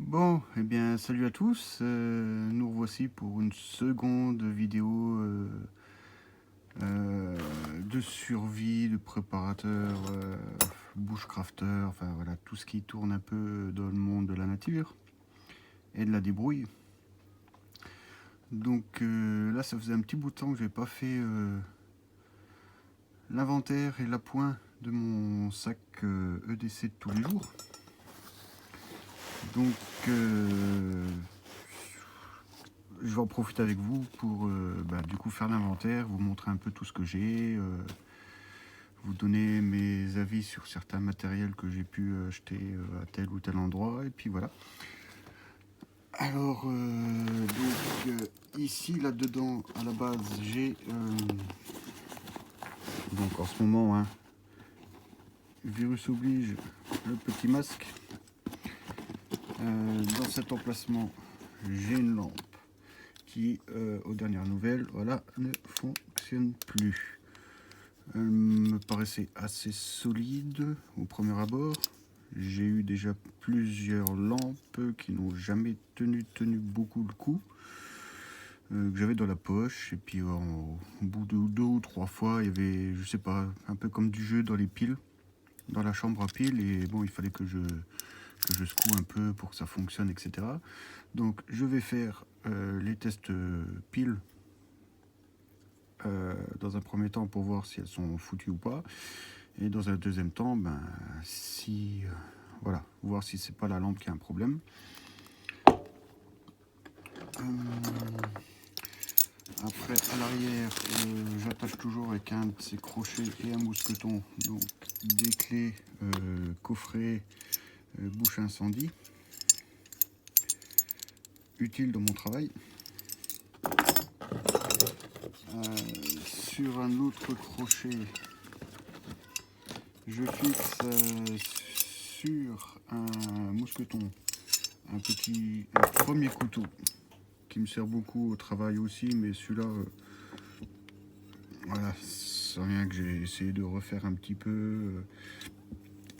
Bon, eh bien, salut à tous. Nous revoici pour une seconde vidéo de survie, de préparateur, bushcrafter, enfin voilà, tout ce qui tourne un peu dans le monde de la nature et de la débrouille. Donc là, ça faisait un petit bout de temps que je n'avais pas fait l'inventaire et l'appoint de mon sac EDC de tous les jours. Donc je vais en profiter avec vous pour du coup faire l'inventaire, vous montrer un peu tout ce que j'ai, vous donner mes avis sur certains matériels que j'ai pu acheter à tel ou tel endroit, et puis voilà. Alors ici là-dedans à la base j'ai donc en ce moment virus oblige, le petit masque. Dans cet emplacement j'ai une lampe qui aux dernières nouvelles voilà ne fonctionne plus. Elle me paraissait assez solide au premier abord. J'ai eu déjà plusieurs lampes qui n'ont jamais tenu beaucoup le coup, que j'avais dans la poche, et puis au bout de 2 ou 3 fois il y avait, je sais pas, un peu comme du jeu dans les piles, dans la chambre à piles, et bon, il fallait que je secoue un peu pour que ça fonctionne, etc. Donc je vais faire les tests piles dans un premier temps pour voir si elles sont foutues ou pas, et dans un deuxième temps si voilà, voir si c'est pas la lampe qui a un problème. Après à l'arrière j'attache toujours avec un de ces crochets et un mousqueton, donc des clés coffret bouche incendie, utile dans mon travail. Sur un autre crochet je fixe sur un mousqueton un premier couteau qui me sert beaucoup au travail aussi, mais celui-là voilà, c'est rien, que j'ai essayé de refaire un petit peu,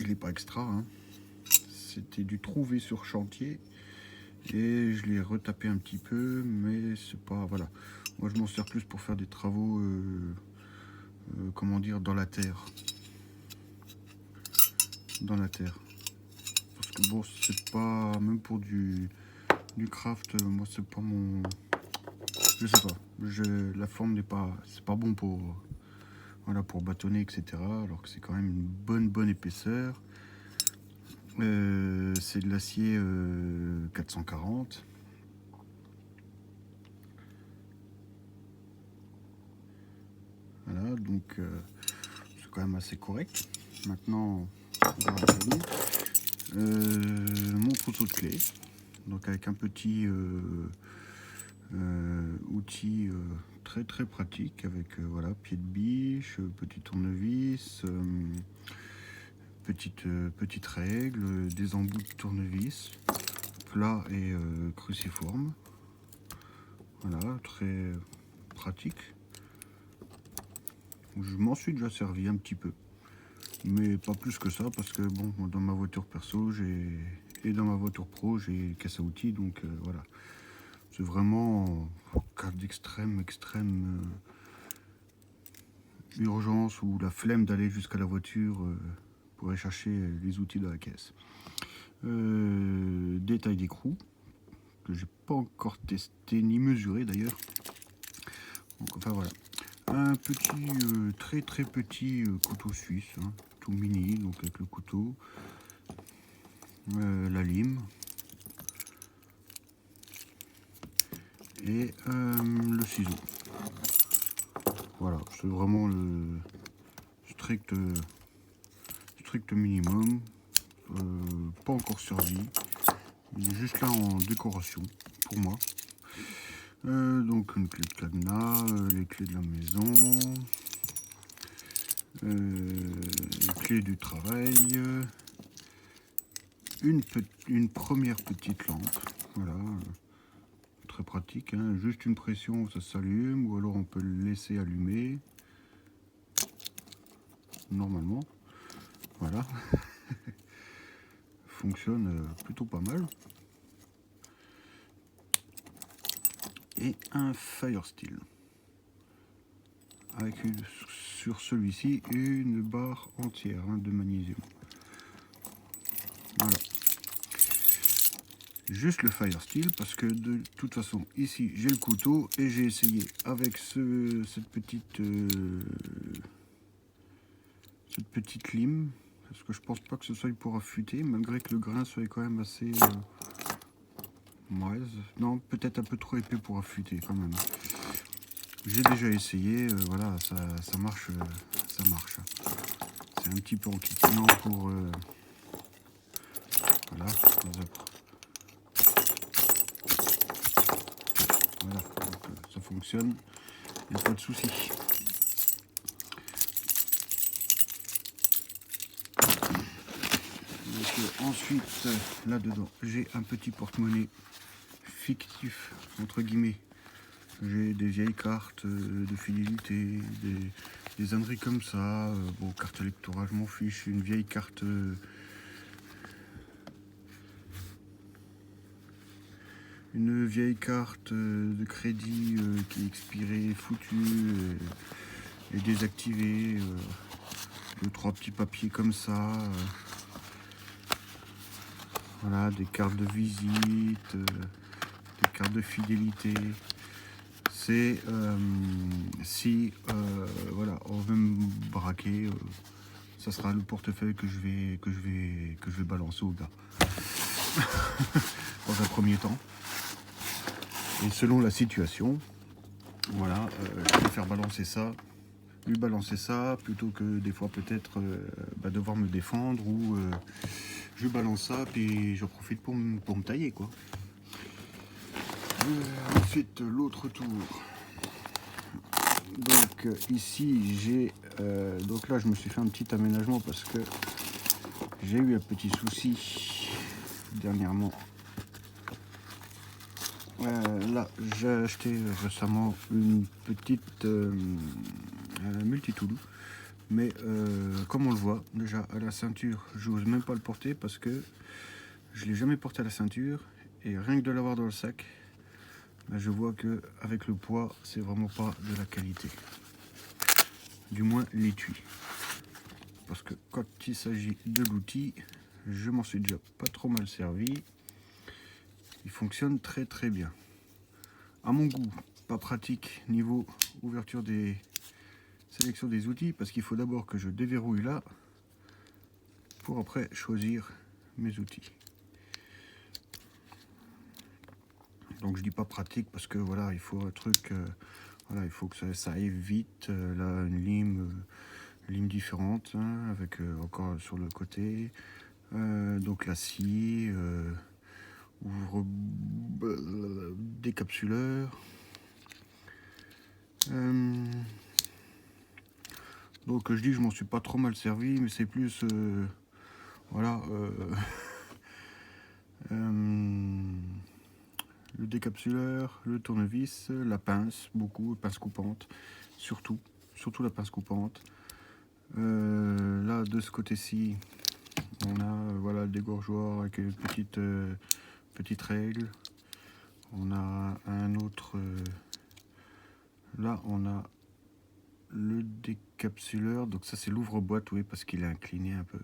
il n'est pas extra, hein. C'était du trouvé sur chantier et je l'ai retapé un petit peu, mais c'est pas, voilà, moi je m'en sers plus pour faire des travaux comment dire, dans la terre, parce que bon, c'est pas, même pour du craft, moi c'est pas mon, je sais pas, la forme n'est pas, c'est pas bon pour, voilà, pour bâtonner, etc. Alors que c'est quand même une bonne épaisseur. C'est de l'acier 440. Voilà, donc c'est quand même assez correct. Maintenant, on va revenir. Mon trousseau de clés, donc avec un petit outil très pratique, avec voilà, pied de biche, petit tournevis, petite règle, des embouts de tournevis, plat et cruciforme. Voilà, très pratique. Je m'en suis déjà servi un petit peu, mais pas plus que ça, parce que bon, dans ma voiture perso et dans ma voiture pro j'ai caisse à outils, donc voilà, c'est vraiment en cas d'extrême urgence ou la flemme d'aller jusqu'à la voiture pour aller chercher les outils de la caisse. Détail d'écrou que j'ai pas encore testé ni mesuré d'ailleurs. Donc, enfin voilà, un petit très petit couteau suisse, hein, tout mini, donc avec le couteau, la lime et le ciseau. Voilà, c'est vraiment le strict minimum, pas encore servi, il est juste là en décoration pour moi. Donc une clé de cadenas, les clés de la maison, les clés du travail, une première petite lampe, voilà, très pratique, hein, juste une pression ça s'allume, ou alors on peut le laisser allumer normalement, voilà. Fonctionne plutôt pas mal. et un Firesteel. Avec sur celui-ci une barre entière de magnésium. Voilà. Juste le Firesteel parce que de toute façon ici j'ai le couteau et j'ai essayé avec cette petite lime parce que je pense pas que ce soit pour affûter malgré que le grain soit quand même assez ouais, non, peut-être un peu trop épais pour affûter quand même. J'ai déjà essayé, voilà, ça marche, ça marche. C'est un petit peu enquiquinant pour voilà, voilà, donc, ça fonctionne, il n'y a pas de souci. Ensuite, là-dedans, j'ai un petit porte-monnaie fictif, entre guillemets. J'ai des vieilles cartes de fidélité, des âneries comme ça. Bon, carte électorale, je m'en fiche. Une vieille carte... une vieille carte de crédit qui est expirée, foutue et désactivée. 2-3 petits papiers comme ça. Voilà, des cartes de visite, des cartes de fidélité. C'est si voilà, on veut me braquer, ça sera le portefeuille que je vais balancer au gars dans un premier temps. Et selon la situation, voilà, je vais faire balancer ça, lui balancer ça, plutôt que des fois peut-être devoir me défendre ou je balance ça puis je profite pour me tailler quoi. Ensuite l'autre tour. Donc ici j'ai donc là je me suis fait un petit aménagement parce que j'ai eu un petit souci dernièrement. Là j'ai acheté récemment une petite multitool, mais comme on le voit déjà à la ceinture, j'ose même pas le porter parce que je l'ai jamais porté à la ceinture et rien que de l'avoir dans le sac, je vois que avec le poids c'est vraiment pas de la qualité, du moins l'étui, parce que quand il s'agit de l'outil, je m'en suis déjà pas trop mal servi. Il fonctionne très très bien à mon goût, pas pratique niveau ouverture des sélection des outils parce qu'il faut d'abord que je déverrouille là pour après choisir mes outils. Donc je dis pas pratique parce que voilà, il faut un truc voilà, il faut que ça aille vite. Là une lime différente hein, avec encore sur le côté donc la scie ouvre décapsuleur donc je dis je m'en suis pas trop mal servi, mais c'est plus voilà le décapsuleur, le tournevis, la pince, beaucoup, pince coupante, surtout la pince coupante. Là, de ce côté-ci, on a voilà, le dégorgeoir avec une petite règle. On a un autre, là, on a le décapsuleur, donc ça c'est l'ouvre-boîte, oui, parce qu'il est incliné un peu,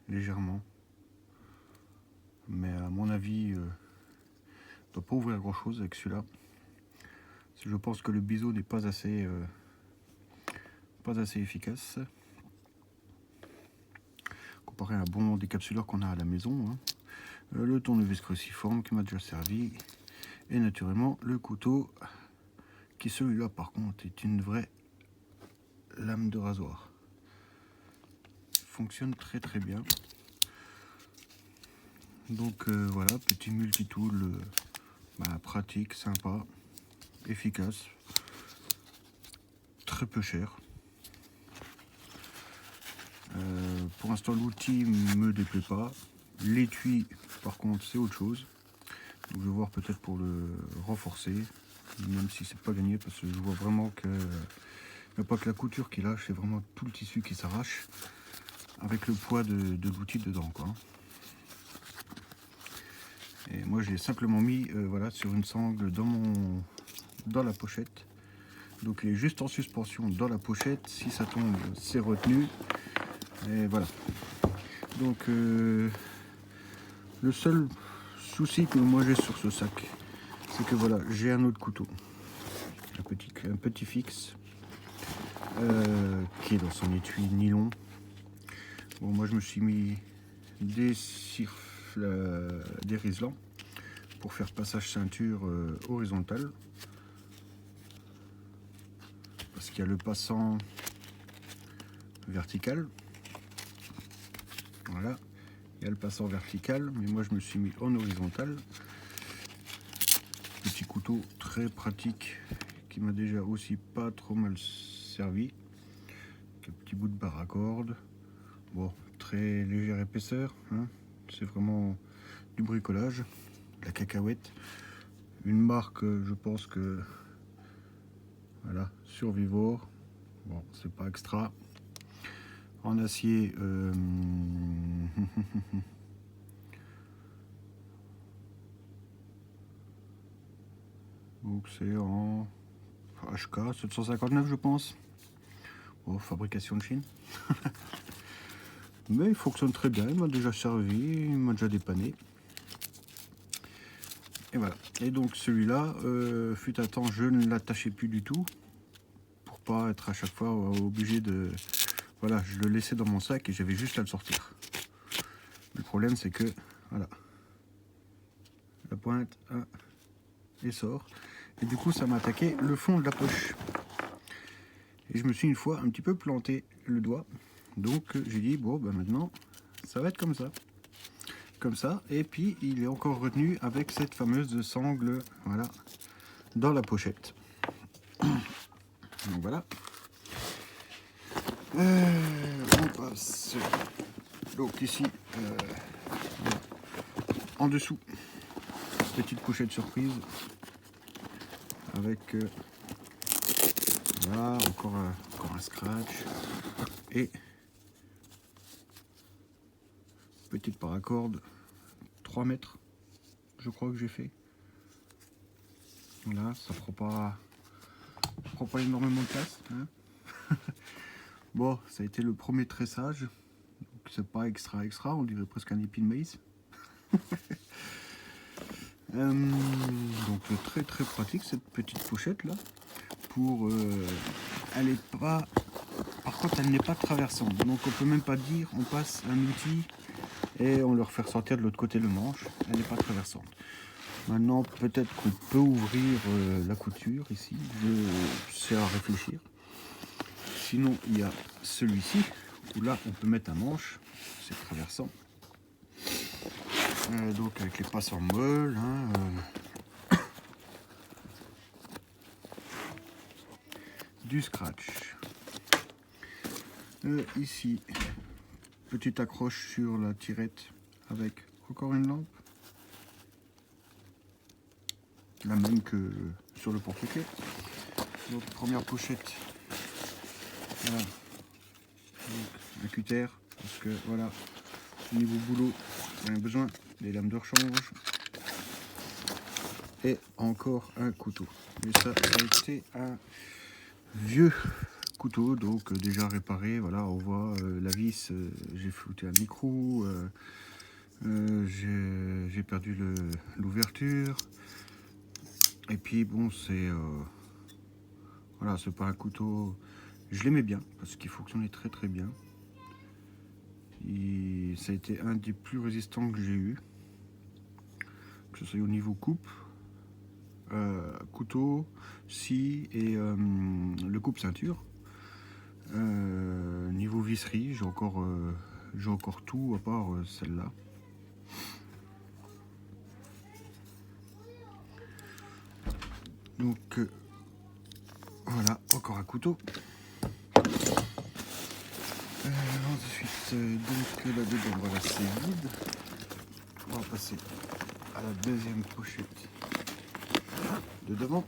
légèrement. Mais à mon avis, ne doit pas ouvrir grand chose avec celui-là. Je pense que le biseau n'est pas assez efficace comparé à un bon décapsuleur qu'on a à la maison hein. Le tournevis cruciforme qui m'a déjà servi et naturellement le couteau qui celui-là par contre est une vraie lame de rasoir, fonctionne très très bien. Donc voilà, petit multitool pratique, sympa, efficace, très peu cher. Pour l'instant l'outil me déplaît pas, l'étui par contre c'est autre chose, donc je vais voir peut-être pour le renforcer, même si c'est pas gagné parce que je vois vraiment que il n'y a pas que la couture qui lâche, c'est vraiment tout le tissu qui s'arrache avec le poids de l'outil dedans quoi. Et moi je l'ai simplement mis voilà, sur une sangle dans dans la pochette. Donc il est juste en suspension dans la pochette. Si ça tombe, c'est retenu. Et voilà. Donc le seul souci que moi j'ai sur ce sac, c'est que voilà, j'ai un autre couteau. Un petit fixe. Qui est dans son étui nylon. Bon, moi je me suis mis des riselants pour faire passage ceinture horizontal, parce qu'il y a le passant vertical. Voilà, il y a le passant vertical, mais moi je me suis mis en horizontal. Petit couteau très pratique qui m'a déjà aussi pas trop mal servi. Un petit bout de barre à corde. Bon, très légère épaisseur, hein. C'est vraiment du bricolage, de la cacahuète. Une marque, je pense que voilà, Survivor. Bon, c'est pas extra. En acier, donc c'est en HK 759, je pense. Bon, fabrication de Chine. Mais il fonctionne très bien, il m'a déjà servi, il m'a déjà dépanné. Et voilà. Et donc celui-là, fut un temps, je ne l'attachais plus du tout, pour pas être à chaque fois obligé de... Voilà, je le laissais dans mon sac et j'avais juste à le sortir. Le problème c'est que, voilà, la pointe, et sort. Et du coup ça m'a attaqué le fond de la poche. Et je me suis une fois un petit peu planté le doigt. Donc j'ai dit, bon, ben maintenant, ça va être comme ça. Comme ça. Et puis, il est encore retenu avec cette fameuse sangle, voilà, dans la pochette. Donc voilà. On passe. Donc ici, voilà. En dessous, petite pochette surprise. Avec, voilà, encore un scratch. Et petite paracorde, 3 mètres, je crois que j'ai fait. Voilà, ça prend pas énormément de place, hein. Bon, ça a été le premier tressage. C'est pas extra, on dirait presque un épi de maïs. Donc très pratique cette petite pochette là. Pour, elle est pas, par contre elle n'est pas traversante. Donc on peut même pas dire on passe un outil et on leur fait ressortir de l'autre côté le manche. Elle n'est pas traversante. Maintenant peut-être qu'on peut ouvrir la couture ici. C'est à réfléchir. Sinon il y a celui-ci où là on peut mettre un manche. C'est traversant. Donc avec les passants molles, hein, du scratch. Ici, petite accroche sur la tirette avec encore une lampe. La même que sur le porte-clés. Donc première pochette. Voilà. Donc, un cutter, parce que voilà, niveau boulot, on a besoin des lames de rechange. Et encore un couteau. Mais ça a été un vieux couteau, donc déjà réparé. Voilà, on voit la vis, j'ai foutu un micro, j'ai perdu l'ouverture. Et puis bon, c'est voilà, c'est pas un couteau. Je l'aimais bien parce qu'il fonctionnait très bien. Et ça a été un des plus résistants que j'ai eu, que ce soit au niveau coupe, couteau, scie et le coupe ceinture. Niveau visserie, j'ai encore tout à part celle-là. Donc voilà, encore un couteau. Ensuite, donc là-dedans, voilà, c'est vide. On va passer à la deuxième pochette de devant.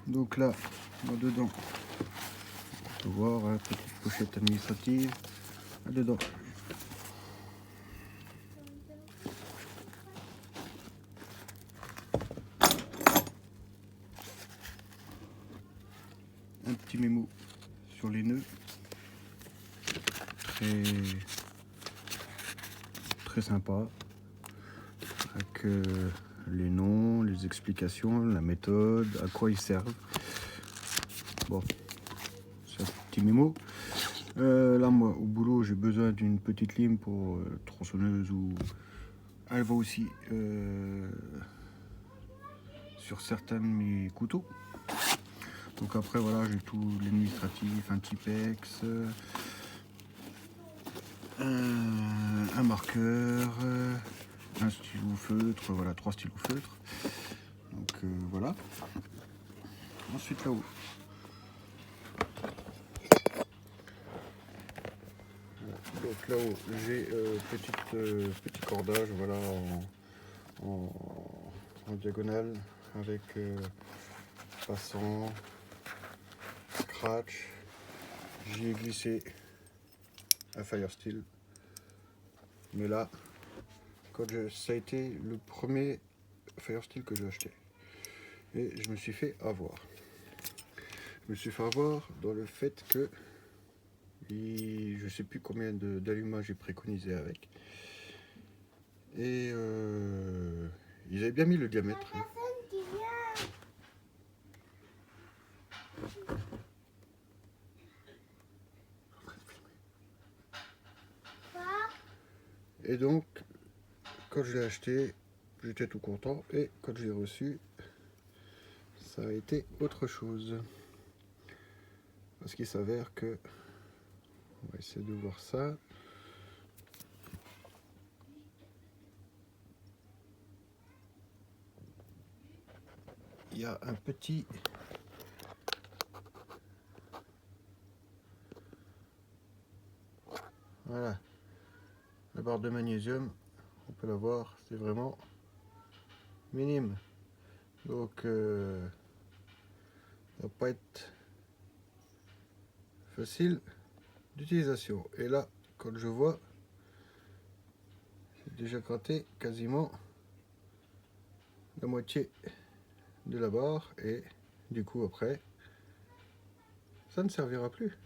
Donc là dedans, on peut voir, hein, petite pochette administrative. Là dedans, un petit mémo sur les nœuds. Très sympa. Avec les noms, les explications, la méthode, à quoi ils servent. Bon, c'est un petit mémo. Là, moi, au boulot, j'ai besoin d'une petite lime pour tronçonneuse ou... Elle va aussi sur certains de mes couteaux. Donc après, voilà, j'ai tout l'administratif, un Tipex, un marqueur, un stylo feutre, voilà, 3 stylos feutres. Donc voilà. Ensuite là-haut. Donc là-haut, j'ai petit cordage, voilà, en diagonale, avec passant, scratch. J'y ai glissé un Firesteel. Mais là, ça a été le premier Firesteel que j'ai acheté. Et je me suis fait avoir. Je me suis fait avoir dans le fait que je sais plus combien d'allumage j'ai préconisé avec. Et ils avaient bien mis le diamètre. Hein. Et donc, quand je l'ai acheté, j'étais tout content. Et quand je l'ai reçu, ça a été autre chose. Parce qu'il s'avère que... On va essayer de voir ça. Il y a un petit... Voilà. La barre de magnésium, on peut la voir, c'est vraiment minime. Donc, ça va pas être facile d'utilisation. Et là, quand je vois, j'ai déjà gratté quasiment la moitié de la barre. Et du coup, après, ça ne servira plus.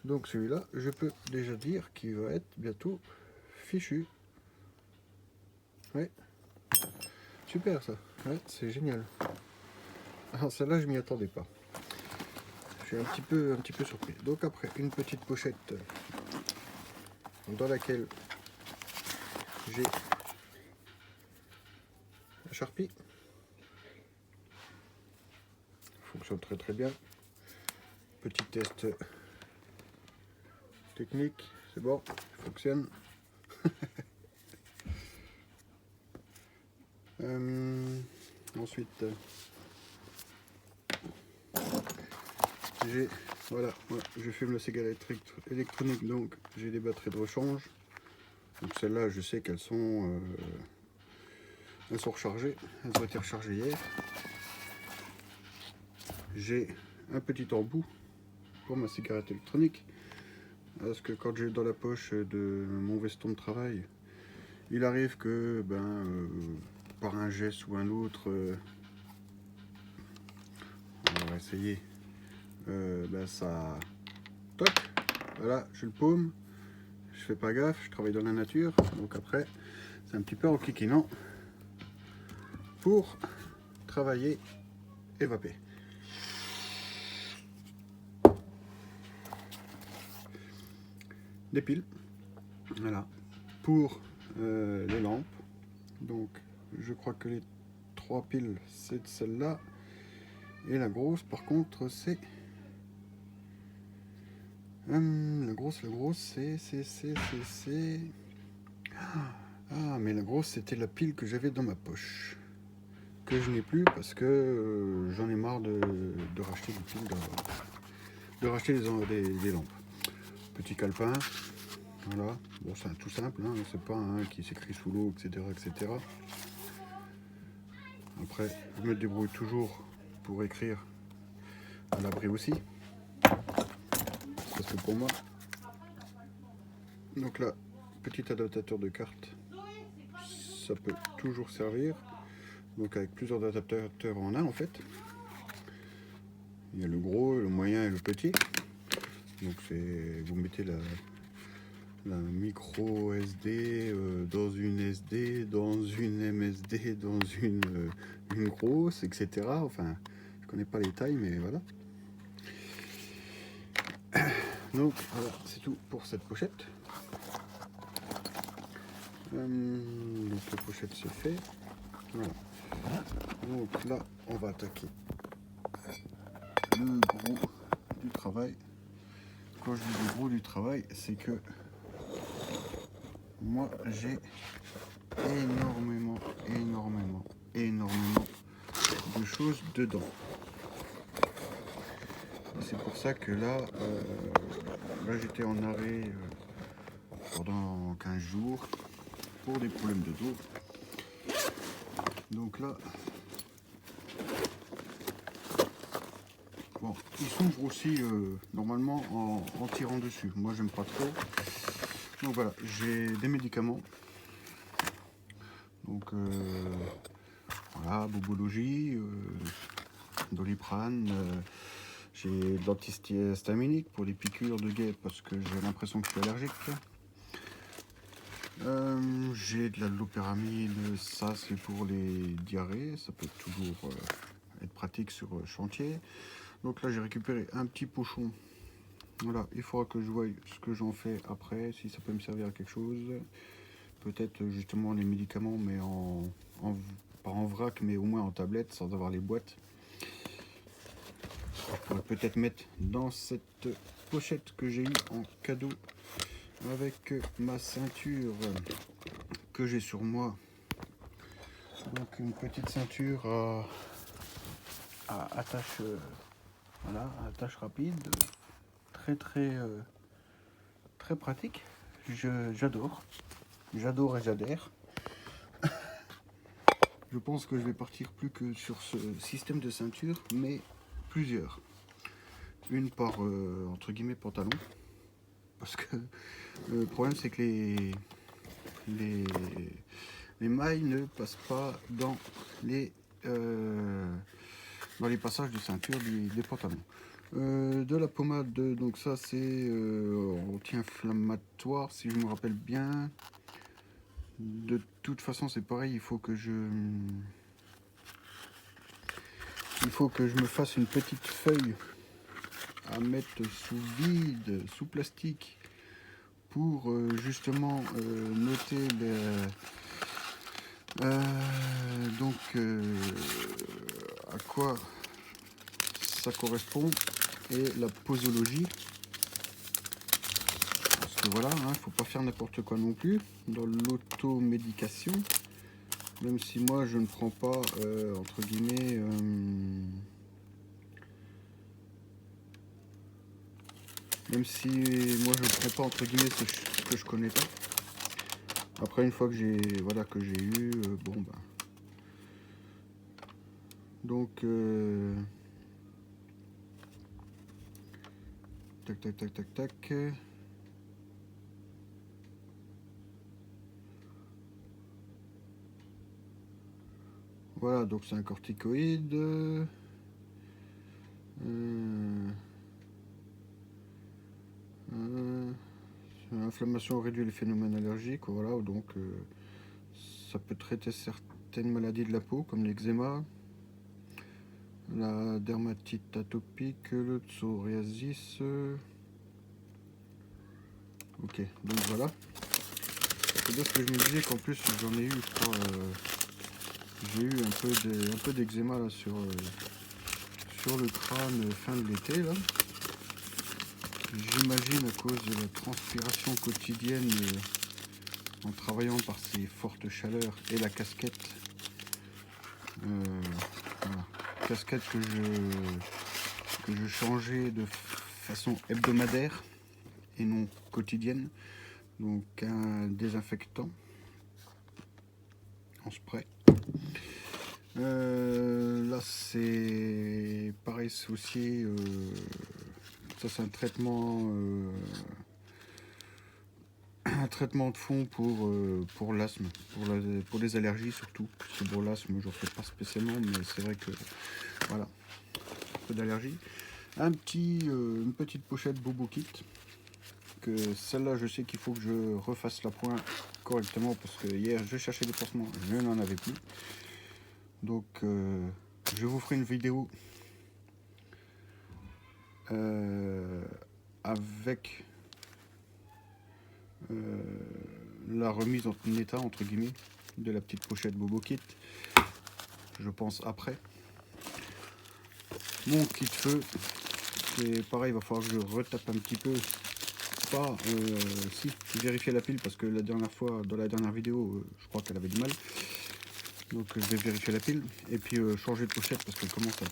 Donc celui-là, je peux déjà dire qu'il va être bientôt fichu. Ouais, super ça. Ouais, c'est génial. Alors celle-là, je m'y attendais pas. Je suis un petit peu surpris. Donc après, une petite pochette dans laquelle j'ai un Sharpie. Fonctionne très très bien. Petit test technique, c'est bon, fonctionne. Ensuite, j'ai, voilà, ouais, je fume la cigarette électronique, donc j'ai des batteries de rechange. Donc celles-là, je sais qu'elles sont rechargées, elles ont été rechargées hier. J'ai un petit embout pour ma cigarette électronique, parce que quand j'ai dans la poche de mon veston de travail, il arrive que, par un geste ou un autre, on va essayer, ça toc, voilà, je le paume, je fais pas gaffe, je travaille dans la nature, donc après, c'est un petit peu enquiquinant pour travailler et vaper. Des piles, voilà, pour les lampes. Donc je crois que les 3 piles c'est celle-là, et la grosse par contre c'est la grosse c'est ah, mais la grosse c'était la pile que j'avais dans ma poche, que je n'ai plus parce que j'en ai marre de racheter des piles, de racheter des lampes. Petit calepin, voilà, bon c'est tout simple, hein, c'est pas un qui s'écrit sous l'eau, etc. Après, je me débrouille toujours pour écrire à l'abri aussi, parce que pour moi. Donc là, petit adaptateur de carte, ça peut toujours servir. Donc avec plusieurs adaptateurs en un en fait. Il y a le gros, le moyen et le petit. Donc vous mettez la micro SD dans une SD, dans une MSD, dans une grosse, etc. Enfin, je connais pas les tailles, mais voilà. Donc voilà, c'est tout pour cette pochette. Donc la pochette c'est fait. Voilà. Donc là, on va attaquer le gros du travail. Quand je dis le gros du travail, c'est que moi j'ai énormément de choses dedans. C'est pour ça que là j'étais en arrêt pendant 15 jours pour des problèmes de dos. Donc là, bon, ils s'ouvrent aussi normalement en tirant dessus. Moi j'aime pas trop. Donc voilà, j'ai des médicaments. Donc voilà, Bobologie, Doliprane, j'ai de l'antihistaminique pour les piqûres de guêpes parce que j'ai l'impression que je suis allergique. J'ai de la loperamide, ça c'est pour les diarrhées, ça peut toujours être pratique sur chantier. Donc là j'ai récupéré un petit pochon. Voilà, il faudra que je voie ce que j'en fais après, si ça peut me servir à quelque chose. Peut-être justement les médicaments, mais pas en vrac, mais au moins en tablette, sans avoir les boîtes. Je pourrais peut-être mettre dans cette pochette que j'ai eu en cadeau avec ma ceinture que j'ai sur moi. Donc une petite ceinture à attache, voilà, à attache rapide, très pratique. J'adore et j'adhère. Je pense que je vais partir plus que sur ce système de ceinture, mais plusieurs. Une par entre guillemets pantalon, parce que le problème c'est que les mailles ne passent pas dans les passages de ceinture des pantalons. De la pommade, donc ça c'est anti-inflammatoire si je me rappelle bien. De toute façon c'est pareil, il faut que je me fasse une petite feuille à mettre sous vide, sous plastique, pour justement noter à quoi ça correspond et la posologie. Parce que voilà, il ne faut pas faire n'importe quoi non plus dans l'automédication. Même si moi je ne prends pas entre guillemets ce que je connais pas. Après une fois que j'ai eu bon bah donc tac. Voilà, donc c'est un corticoïde. L'inflammation réduit les phénomènes allergiques, voilà, donc ça peut traiter certaines maladies de la peau comme l'eczéma, la dermatite atopique, le psoriasis. Ok, donc voilà. C'est-à-dire que je me disais qu'en plus j'en ai eu, je crois, j'ai eu un peu d'eczéma là sur le crâne fin de l'été là. J'imagine à cause de la transpiration quotidienne en travaillant par ces fortes chaleurs et la casquette. Voilà. Casquette que je changeais de façon hebdomadaire et non quotidienne. Donc un désinfectant en spray. Là c'est pareil, c'est aussi ça c'est un traitement de fond pour l'asthme, pour les allergies surtout. Parce que pour l'asthme, j'en fais pas spécialement, mais c'est vrai que voilà, un peu d'allergie. Une petite pochette Bobo Kit. Que celle-là, je sais qu'il faut que je refasse la pointe correctement parce que hier, je cherchais des pansements, je n'en avais plus. Donc, je vous ferai une vidéo avec la remise en état, entre guillemets, de la petite pochette Bobo Kit. Je pense après. Mon kit feu, c'est pareil, il va falloir que je retape un petit peu. Pas, si, vérifier la pile parce que la dernière fois, dans la dernière vidéo, je crois qu'elle avait du mal. Donc je vais vérifier la pile et puis changer de pochette parce qu'elle commence à...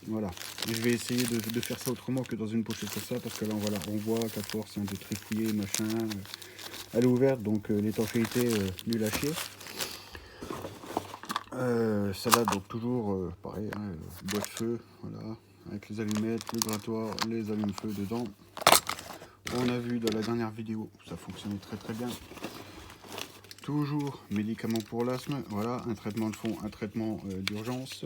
Voilà. Et je vais essayer de faire ça autrement que dans une pochette comme ça parce que là, voilà, on voit qu'à force de trifouiller, machin, elle est ouverte, donc l'étanchéité nulle à chier. Celle-là, donc toujours pareil, hein, boîte feu, voilà, avec les allumettes, le grattoir, les allumes-feu dedans. On a vu dans la dernière vidéo, ça fonctionnait très très bien. Toujours médicaments pour l'asthme, voilà, un traitement de fond, un traitement d'urgence.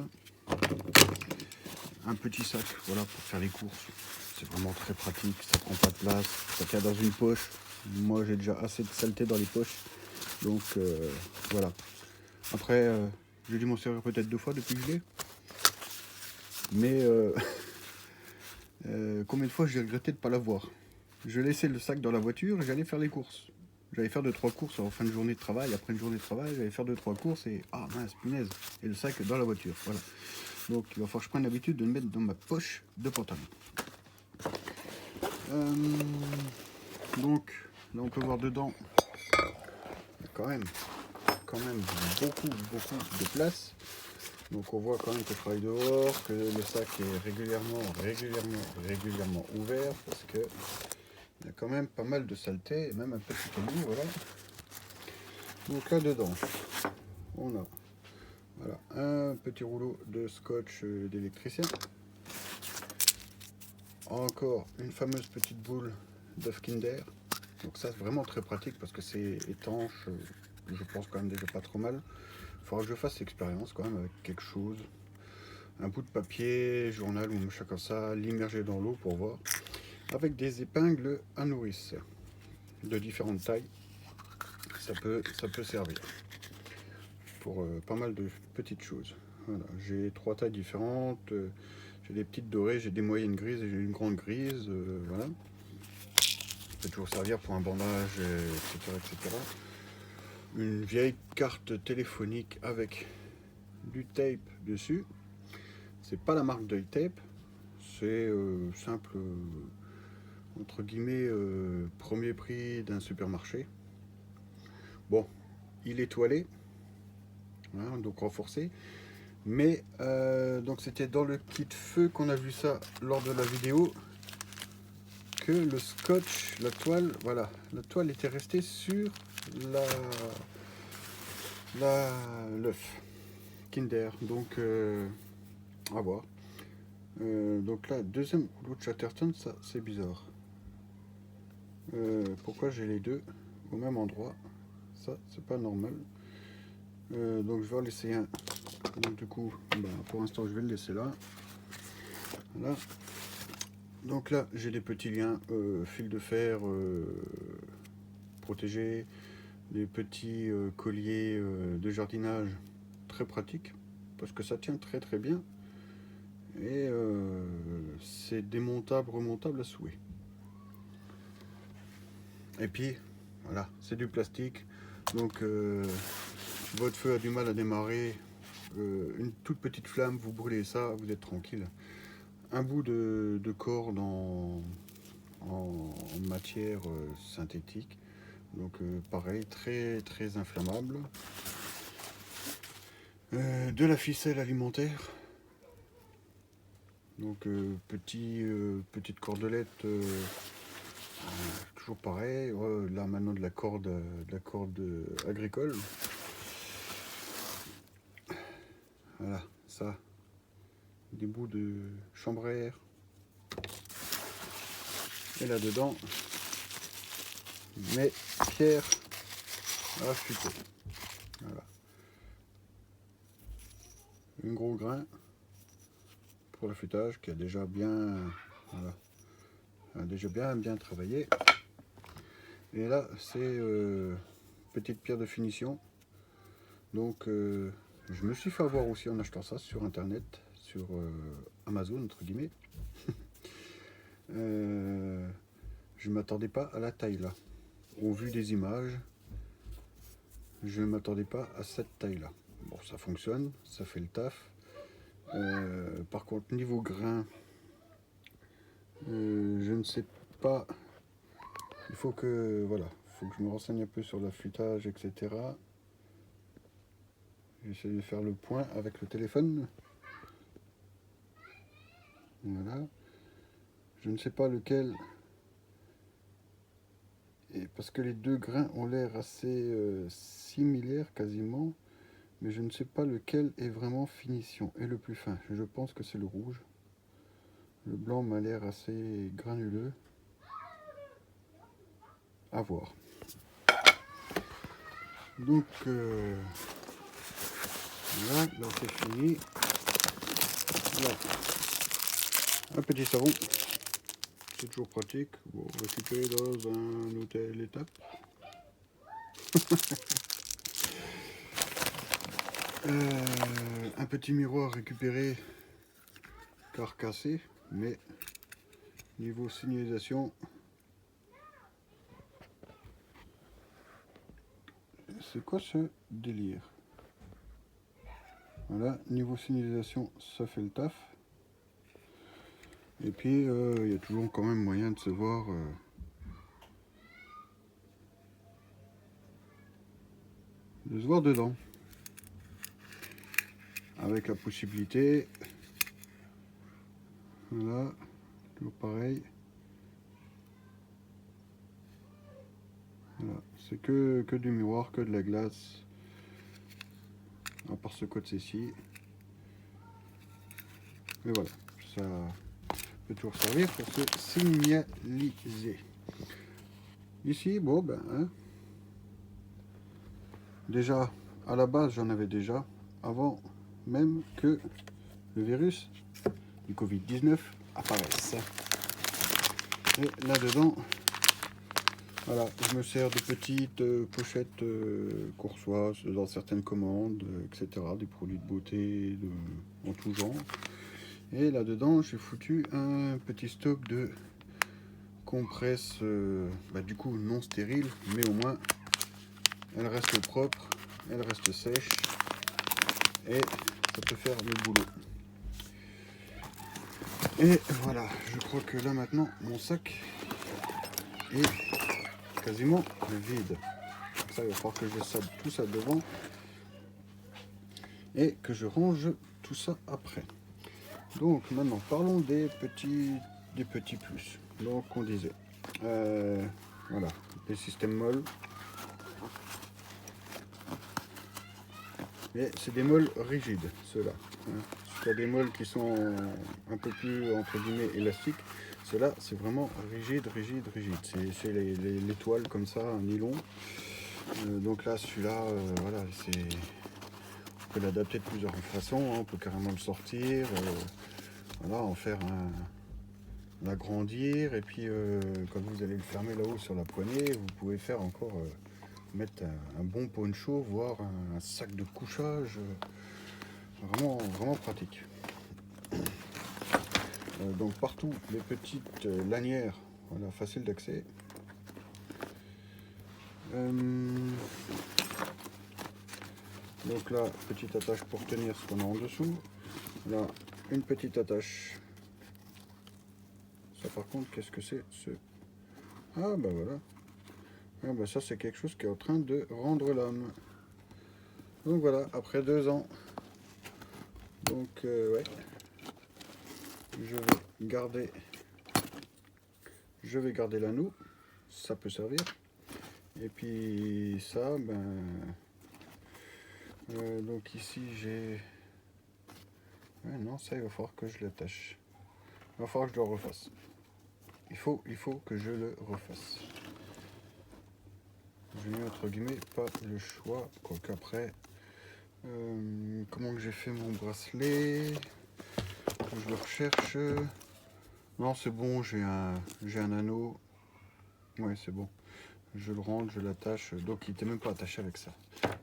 Un petit sac, voilà, pour faire les courses. C'est vraiment très pratique, ça prend pas de place, ça tient dans une poche. Moi j'ai déjà assez de saleté dans les poches, donc voilà. Après, j'ai dû m'en servir peut-être 2 fois depuis que je l'ai. Mais combien de fois j'ai regretté de ne pas l'avoir. Je laissais le sac dans la voiture et j'allais faire les courses. J'allais faire 2-3 courses en fin de journée de travail. Après une journée de travail, j'allais faire 2-3 courses et ah mince, punaise. Et le sac dans la voiture. Voilà. Donc il va falloir que je prenne l'habitude de le mettre dans ma poche de pantalon. Donc là on peut voir dedans quand même beaucoup de place. Donc on voit quand même que je travaille dehors, que le sac est régulièrement ouvert parce que il y a quand même pas mal de saleté, et même un petit caillou, voilà. Donc là dedans, on a voilà, un petit rouleau de scotch d'électricien. Encore une fameuse petite boule d'œuf Kinder. Donc ça c'est vraiment très pratique parce que c'est étanche, je pense quand même déjà pas trop mal. Il faudra que je fasse l'expérience quand même avec quelque chose. Un bout de papier, journal ou machin comme ça, l'immerger dans l'eau pour voir. Avec des épingles à nourrice de différentes tailles. Ça peut servir pour pas mal de petites choses. Voilà, j'ai 3 tailles différentes. J'ai des petites dorées, j'ai des moyennes grises et j'ai une grande grise. Voilà. Ça peut toujours servir pour un bandage, etc. Une vieille carte téléphonique avec du tape dessus. C'est pas la marque Tape, c'est simple, entre guillemets, premier prix d'un supermarché. Bon, il est toilé, hein, donc renforcé. Mais donc c'était dans le kit feu qu'on a vu ça lors de la vidéo que le scotch, la toile, voilà, la toile était restée sur l'œuf Kinder. Donc à voir. Donc là, deuxième rouleau de Chatterton, ça c'est bizarre. Pourquoi j'ai les deux au même endroit? Ça c'est pas normal. Donc je vais en laisser un. Donc du coup, pour l'instant je vais le laisser là. Voilà. Donc là j'ai des petits liens, fil de fer protégés, des petits colliers de jardinage très pratiques parce que ça tient très très bien et c'est démontable, remontable à souhait. Et puis voilà, c'est du plastique, donc votre feu a du mal à démarrer, une toute petite flamme, vous brûlez ça, vous êtes tranquille. Un bout de corde en matière synthétique, donc pareil, très très inflammable. De la ficelle alimentaire, donc petite cordelette, toujours pareil, là maintenant de la corde agricole. Voilà, ça, des bouts de chambre à air. Et là dedans, mes pierres à affûter. Voilà. Un gros grain pour l'affûtage qui a déjà bien, voilà, a déjà bien travaillé. Et là c'est petite pierre de finition. Donc je me suis fait avoir aussi en achetant ça sur internet, sur Amazon entre guillemets. Je ne m'attendais pas à la taille là. Au vu des images, je ne m'attendais pas à cette taille là. Bon, ça fonctionne, ça fait le taf. Par contre, niveau grain, je ne sais pas. Il faut que, voilà, faut que je me renseigne un peu sur l'affûtage, etc. J'essaie de faire le point avec le téléphone. Voilà. Je ne sais pas lequel. Et parce que les deux grains ont l'air assez similaires quasiment. Mais je ne sais pas lequel est vraiment finition et le plus fin. Je pense que c'est le rouge. Le blanc m'a l'air assez granuleux. À voir. Donc voilà, là c'est fini. Là, un petit savon. C'est toujours pratique. Bon, récupéré dans un hôtel étape. Un petit miroir récupéré car cassé, mais niveau signalisation, c'est quoi ce délire? Voilà, niveau signalisation, ça fait le taf. Et puis il y a toujours quand même moyen de se voir dedans, avec la possibilité, voilà, toujours pareil. Voilà. C'est que du miroir, que de la glace, à part ce côté-ci. Mais voilà, ça peut toujours servir pour se signaliser. Ici, bon ben, hein, déjà, à la base, j'en avais déjà, avant même que le virus du Covid-19 apparaisse. Et là-dedans, voilà, je me sers de petites pochettes coursoises dans certaines commandes, etc. Des produits de beauté en tout genre. Et là-dedans, j'ai foutu un petit stock de compresses, du coup non stériles, mais au moins elles restent propres, elles restent sèches et ça peut faire le boulot. Et voilà, je crois que là maintenant, mon sac est quasiment vide. Ça, il va falloir que je sable tout ça devant et que je range tout ça après. Donc maintenant, parlons des petits plus. Donc on disait, voilà, les systèmes molles. Et c'est des molles rigides, ceux-là. Il y a des molles qui sont un peu plus, entre guillemets, élastiques. Ceux-là, c'est vraiment rigide. C'est les toiles comme ça, un nylon. Donc là, celui-là, voilà, on peut l'adapter de plusieurs façons. Hein. On peut carrément le sortir, voilà, en faire l'agrandir. Et puis, quand vous allez le fermer là-haut sur la poignée, vous pouvez faire encore... mettre un bon poncho, voire un sac de couchage, vraiment pratique. Donc partout les petites lanières, voilà, facile d'accès. Donc là, petite attache pour tenir ce qu'on a en dessous. Là, une petite attache. Ça par contre, qu'est-ce que c'est ce... Ah bah voilà. Ah bah ça c'est quelque chose qui est en train de rendre l'âme. Donc voilà, après 2 ans. Donc ouais. Je vais garder l'anneau. Ça peut servir. Et puis ça, donc ici j'ai... Ouais, non, ça il va falloir que je l'attache. Il va falloir que je le refasse. Il faut que je le refasse. Je n'ai entre guillemets pas le choix. Quoique après, comment que j'ai fait mon bracelet? Je le recherche. Non, c'est bon, j'ai un anneau. Ouais, c'est bon. Je le rentre, je l'attache. Donc, il n'était même pas attaché avec ça.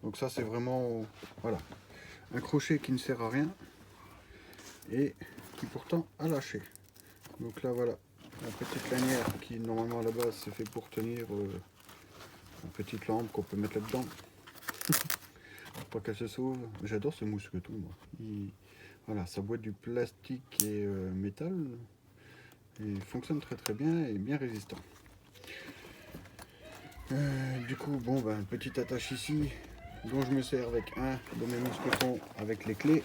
Donc ça, c'est vraiment, voilà, un crochet qui ne sert à rien et qui pourtant a lâché. Donc là, voilà, la petite lanière qui, normalement, à la base, c'est fait pour tenir une petite lampe qu'on peut mettre là-dedans. Pour pas qu'elle se sauve. J'adore ce mousqueton, moi. Voilà, sa boîte du plastique et métal. Et il fonctionne très très bien et bien résistant. Du coup, bon, ben, petite attache ici, dont je me sers avec un de mes mousquetons avec les clés.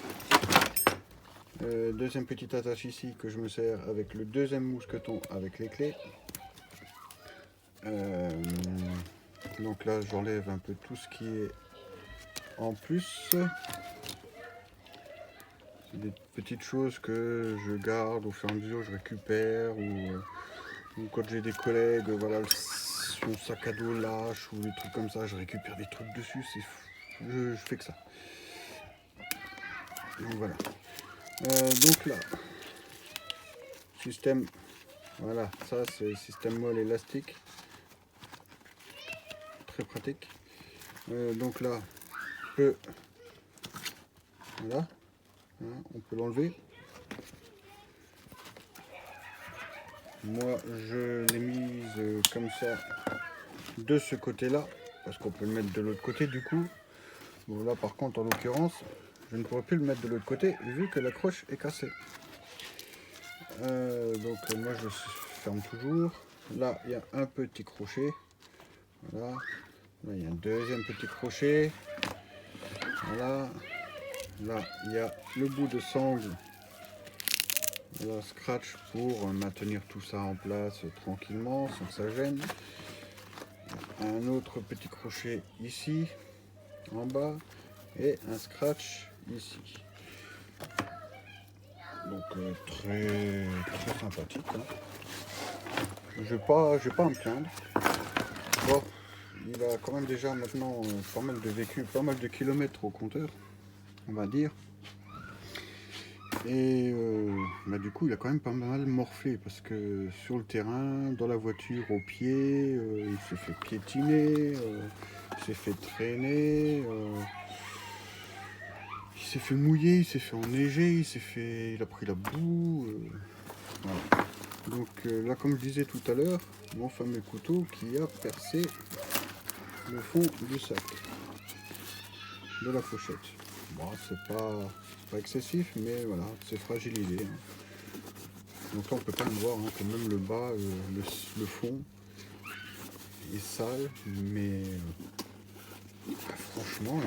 Deuxième petite attache ici que je me sers avec le deuxième mousqueton avec les clés. Donc là, j'enlève un peu tout ce qui est en plus. C'est des petites choses que je garde au fur et à mesure, je récupère ou quand j'ai des collègues, voilà, son sac à dos lâche ou des trucs comme ça, je récupère des trucs dessus, je fais que ça. Donc voilà. Donc là, système, voilà, ça c'est le système molle élastique, très pratique. Donc là, voilà, hein, on peut l'enlever. Moi, je l'ai mise comme ça de ce côté-là, parce qu'on peut le mettre de l'autre côté du coup. Bon là, par contre, en l'occurrence, je ne pourrais plus le mettre de l'autre côté vu que la croche est cassée. Donc moi, je ferme toujours. Là, il y a un petit crochet. Voilà. Là, il y a un deuxième petit crochet. Voilà. Là, il y a le bout de sangle. Voilà, scratch pour maintenir tout ça en place tranquillement, sans que ça gêne. Un autre petit crochet ici, en bas. Et un scratch ici. Donc très sympathique. Hein. Je vais pas me plaindre. Bon, il a quand même déjà maintenant pas mal de vécu, pas mal de kilomètres au compteur, on va dire. Et bah, du coup, il a quand même pas mal morflé parce que sur le terrain, dans la voiture, au pied, il s'est fait piétiner, il s'est fait traîner, il s'est fait mouiller, il s'est fait enneiger, il a pris la boue. Voilà. Donc là, comme je disais tout à l'heure, mon fameux couteau qui a percé le fond du sac de la pochette. Bon, c'est pas excessif, mais voilà, c'est fragilisé. Hein. Donc là, on peut quand même voir hein, que même le bas, le fond est sale, mais franchement,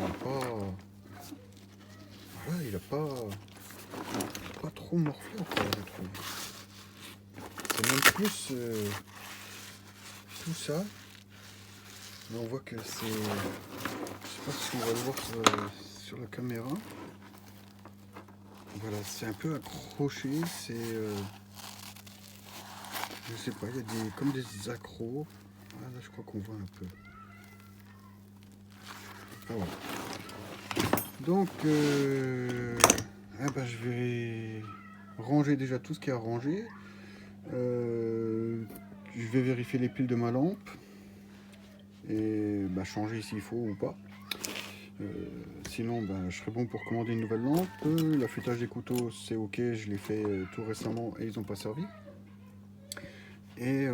il a pas trop morflé encore, je trouve. C'est même plus tout ça. Là, on voit que c'est, je sais pas si on va le voir sur la caméra. Voilà, c'est un peu accroché, c'est je sais pas, il y a comme des accros. Ah, là, je crois qu'on voit un peu. Ah, voilà. Donc, ben, je vais ranger déjà tout ce qui est à ranger. Je vais vérifier les piles de ma lampe et ben, changer s'il faut ou pas. Sinon, ben, je serai bon pour commander une nouvelle lampe. L'affûtage des couteaux, c'est ok, je l'ai fait tout récemment et ils n'ont pas servi. Et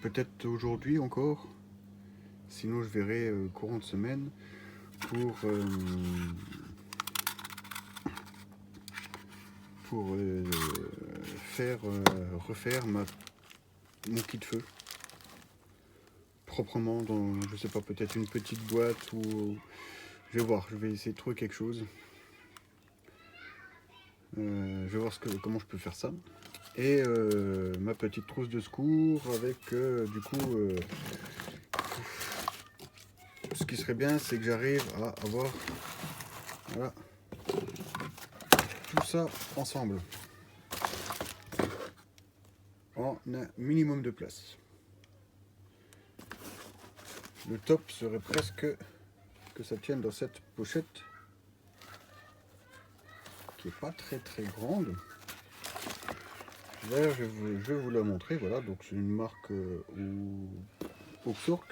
peut-être aujourd'hui encore. Sinon, je verrai courant de semaine pour refaire mon kit feu proprement dans, je sais pas, peut-être une petite boîte ou je vais voir, je vais essayer de trouver quelque chose. Je vais voir comment je peux faire ça. Et ma petite trousse de secours avec du coup ce qui serait bien, c'est que j'arrive à avoir voilà, tout ça ensemble en un minimum de place. Le top serait presque que ça tienne dans cette pochette qui est pas très grande. D'ailleurs, je vais vous la montrer. Voilà, donc c'est une marque Oxurk.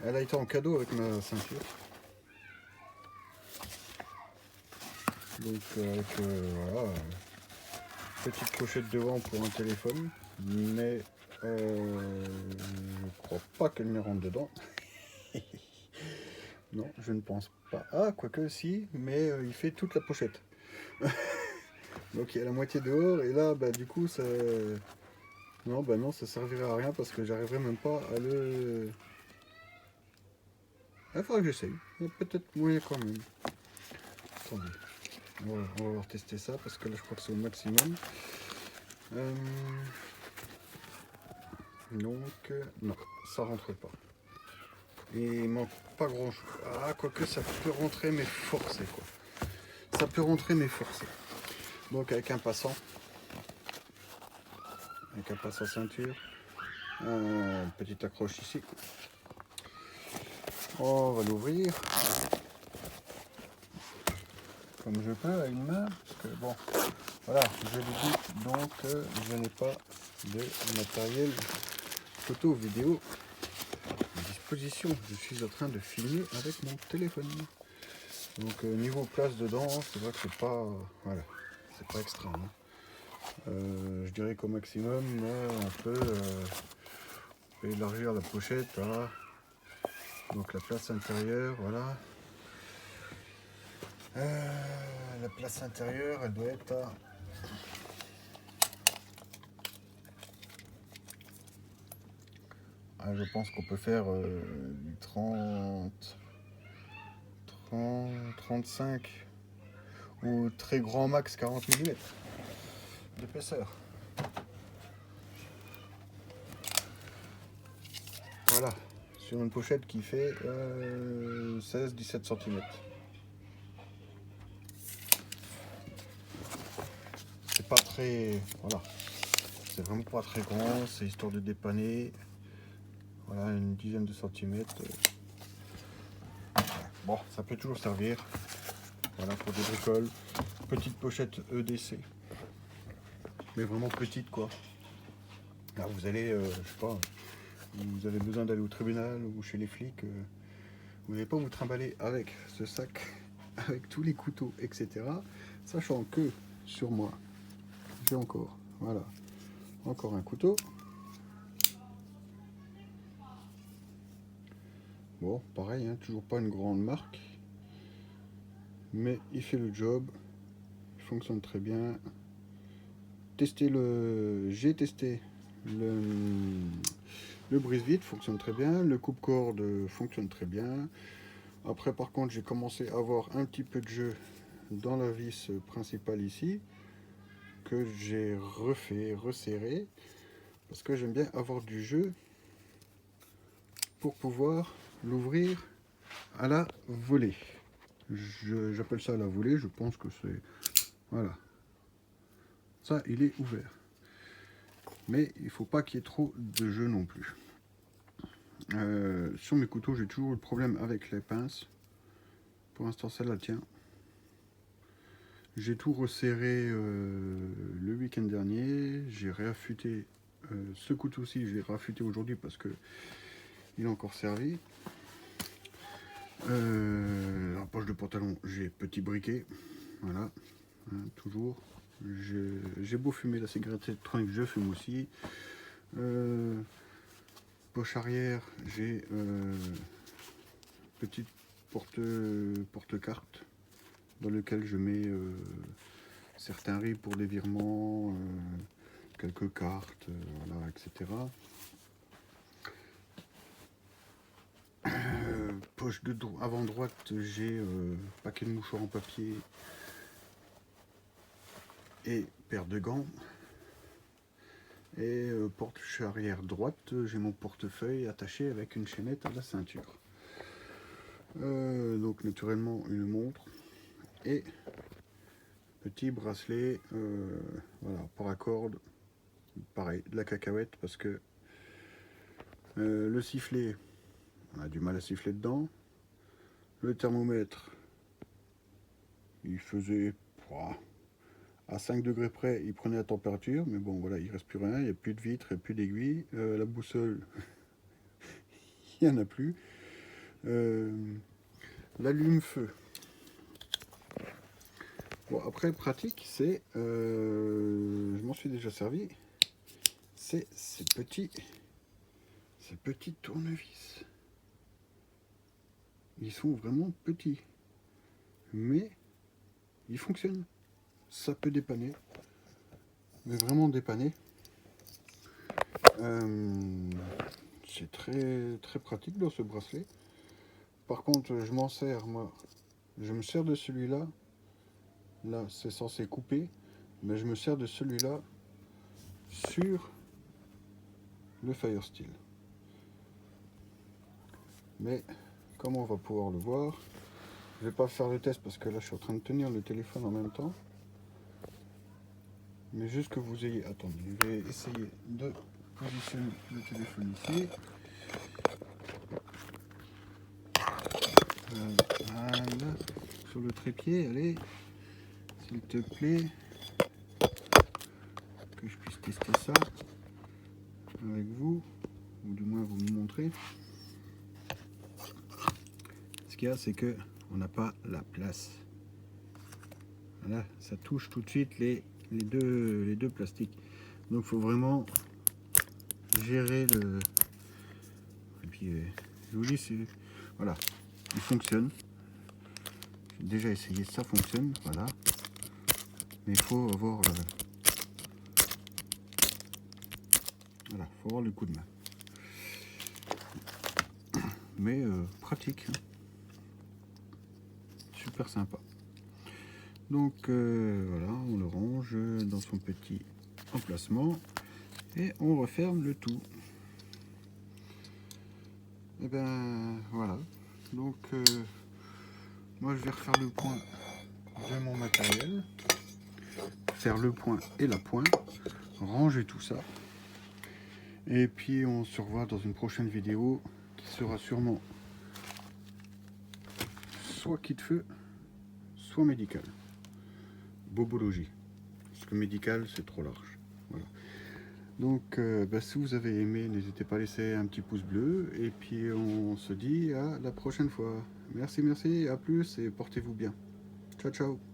Elle a été en cadeau avec ma ceinture. Donc avec voilà, petite pochette devant pour un téléphone, mais je crois pas qu'elle me rentre dedans. Non, je ne pense pas. Ah, quoique si, mais il fait toute la pochette. Donc il y a la moitié dehors et là, bah du coup, ça... Non, bah non, ça servirait à rien parce que j'arriverai même pas à le... Il faudra que j'essaye. Il y a peut-être moyen quand même. Attendez. On va tester ça parce que là, je crois que c'est au maximum. Donc, non, ça rentre pas. Et il manque pas grand chose. Ah, quoique ça peut rentrer mais forcé quoi. Ça peut rentrer mais forcé. Donc avec un passant ceinture, petite accroche ici. On va l'ouvrir comme je peux à une main. Parce que bon, voilà, je le dis donc je n'ai pas de matériel photo vidéo à disposition. Je suis en train de filmer avec mon téléphone. Donc niveau place dedans, c'est vrai que c'est pas voilà, c'est pas extrême. Hein. Je dirais qu'au maximum, on peut élargir la pochette à donc la place intérieure, voilà. La place intérieure, elle doit être à je pense qu'on peut faire du 35 ou très grand max 40 mm d'épaisseur. Voilà, sur une pochette qui fait 16-17 cm. C'est pas très... Voilà, c'est vraiment pas très grand, c'est histoire de dépanner. Voilà, une dizaine de centimètres. Bon, ça peut toujours servir. Voilà, pour des bricoles. Petite pochette EDC. Mais vraiment petite, quoi. Là, vous allez, je sais pas, vous avez besoin d'aller au tribunal ou chez les flics. Vous n'allez pas vous trimballer avec ce sac, avec tous les couteaux, etc. Sachant que, sur moi, j'ai encore, voilà, encore un couteau. Bon, pareil, hein, toujours pas une grande marque. Mais il fait le job. Il fonctionne très bien. J'ai testé le brise-vide, fonctionne très bien. Le coupe-corde fonctionne très bien. Après, par contre, j'ai commencé à avoir un petit peu de jeu dans la vis principale ici, que j'ai resserré, parce que j'aime bien avoir du jeu pour pouvoir l'ouvrir à la volée. J'appelle ça à la volée, je pense que c'est... Voilà. Ça, il est ouvert. Mais il ne faut pas qu'il y ait trop de jeu non plus. Sur mes couteaux, j'ai toujours eu le problème avec les pinces. Pour l'instant, celle-là tient. J'ai tout resserré le week-end dernier. J'ai réaffûté ce couteau-ci. Je l'ai réaffûté aujourd'hui parce que il a encore servi. En poche de pantalon, j'ai petit briquet. Voilà, hein, toujours. J'ai beau fumer la cigarette électronique, je fume aussi. Poche arrière, j'ai petite porte-carte dans lequel je mets certains riz pour des virements, quelques cartes, voilà, etc. Poche avant droite, j'ai paquet de mouchoirs en papier et paire de gants. Et poche arrière droite, j'ai mon portefeuille attaché avec une chaînette à la ceinture. Donc naturellement une montre et petit bracelet, voilà, paracorde, pareil, de la cacahuète parce que le sifflet, on a du mal à siffler dedans. Le thermomètre, il faisait à 5 degrés près, il prenait la température, mais bon voilà, il reste plus rien, il n'y a plus de vitres, il n'y a plus d'aiguilles. La boussole, il n'y en a plus. L'allume-feu. Bon, après, pratique, c'est, je m'en suis déjà servi, c'est ces petits tournevis. Ils sont vraiment petits, mais ils fonctionnent. Ça peut dépanner, mais vraiment dépanner. C'est très pratique dans ce bracelet. Par contre, je m'en sers, moi, je me sers de celui-là. Là, c'est censé couper, mais je me sers de celui-là sur le Firesteel. Mais comme on va pouvoir le voir, je vais pas faire le test parce que là je suis en train de tenir le téléphone en même temps. Mais juste que vous ayez... Attendez, je vais essayer de positionner le téléphone ici. Voilà. Sur le trépied, allez. S'il te plaît. Que je puisse tester ça avec vous. Ou du moins vous me montrer. Ce qu'il y a, c'est que on n'a pas la place. Voilà, ça touche tout de suite les deux plastiques. Donc il faut vraiment gérer le... Et puis je vous dis, voilà, il fonctionne. J'ai déjà essayé, ça fonctionne, voilà. Mais il faut avoir le... Voilà, faut avoir le coup de main. Mais pratique, hein. Super sympa. Donc voilà, on le range dans son petit emplacement et on referme le tout. Et ben voilà. Donc moi je vais refaire le point de mon matériel, faire le point et la pointe, ranger tout ça. Et puis on se revoit dans une prochaine vidéo qui sera sûrement soit kit feu, soit médical. Bobologie. Parce que médical c'est trop large. Voilà. Donc si vous avez aimé, n'hésitez pas à laisser un petit pouce bleu. Et puis on se dit à la prochaine fois. Merci, à plus et portez-vous bien. Ciao, ciao.